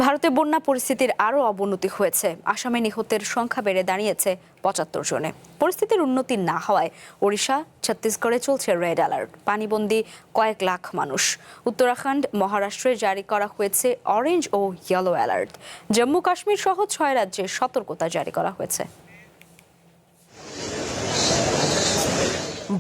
ভারতে বন্যা পরিস্থিতির আরও অবনতি হয়েছে। আসামে নিহতের সংখ্যা বেড়ে দাঁড়িয়েছে ৭৫ জনে। পরিস্থিতির উন্নতি না হওয়ায় ওড়িশা, ছত্তিশগড়ে চলছে রেড অ্যালার্ট। পানিবন্দী কয়েক লাখ মানুষ। উত্তরাখণ্ড, মহারাষ্ট্রে জারি করা হয়েছে অরেঞ্জ ও ইয়েলো অ্যালার্ট। জম্মু কাশ্মীর সহ ৬ রাজ্যে সতর্কতা জারি করা হয়েছে।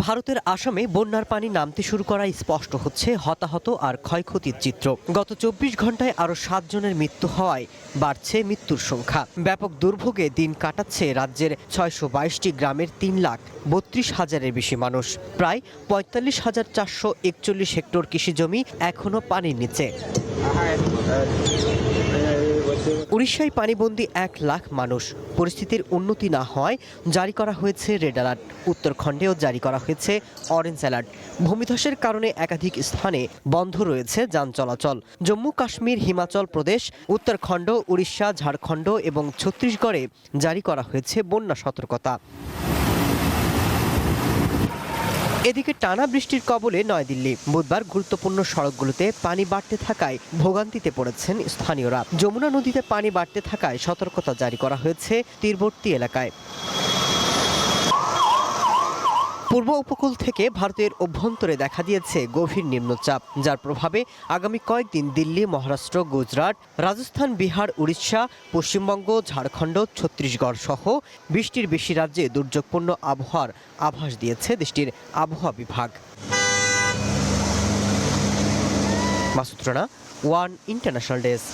ভারতের আসামে বন্যার পানি নামতে শুরু করায় স্পষ্ট হচ্ছে হতাহত আর ক্ষয়ক্ষতির চিত্র। গত ২৪ ঘন্টায় আরও ৭ জনের মৃত্যু হওয়ায় বাড়ছে মৃত্যুর সংখ্যা। ব্যাপক দুর্ভোগে দিন কাটাচ্ছে রাজ্যের ৬২২টি গ্রামের ৩,৩২,০০০-এর বেশি মানুষ। প্রায় ৪৫,৪৪১ হেক্টর কৃষিজমি এখনও পানির নিচে। উড়িষ্যায় পানিবন্দী ১ লাখ মানুষ। পরিস্থিতির উন্নতি না হওয়ায় জারি করা হয়েছে রেড অ্যালার্ট। উত্তরাখণ্ডেও জারি করা হয়েছে অরেঞ্জ অ্যালার্ট। ভূমিধসের কারণে একাধিক স্থানে বন্ধ রয়েছে যান চলাচল। জম্মু কাশ্মীর, হিমাচল প্রদেশ, উত্তরাখণ্ড, উড়িষ্যা, ঝাড়খণ্ড এবং ছত্তিশগড়ে জারি করা হয়েছে বন্যা সতর্কতা। এদিকে টানা বৃষ্টির কবলে নয়াদিল্লি। বুধবার গুরুত্বপূর্ণ সড়কগুলোতে পানি বাড়তে থাকায় ভোগান্তিতে পড়েছেন স্থানীয়রা। যমুনা নদীতে পানি বাড়তে থাকায় সতর্কতা জারি করা হয়েছে তীরবর্তী এলাকায়। পূর্ব উপকূল থেকে ভারতের অভ্যন্তরে দেখা দিয়েছে গভীর নিম্নচাপ, যার প্রভাবে আগামী কয়েকদিন দিল্লি, মহারাষ্ট্র, গুজরাট, রাজস্থান, বিহার, উড়িষ্যা, পশ্চিমবঙ্গ, ঝাড়খণ্ড, ছত্তিশগড় সহ ২০টির বেশি রাজ্যে দুর্যোগপূর্ণ আবহাওয়ার আভাস দিয়েছে দেশটির আবহাওয়া বিভাগ। Masud Rana, one international desk.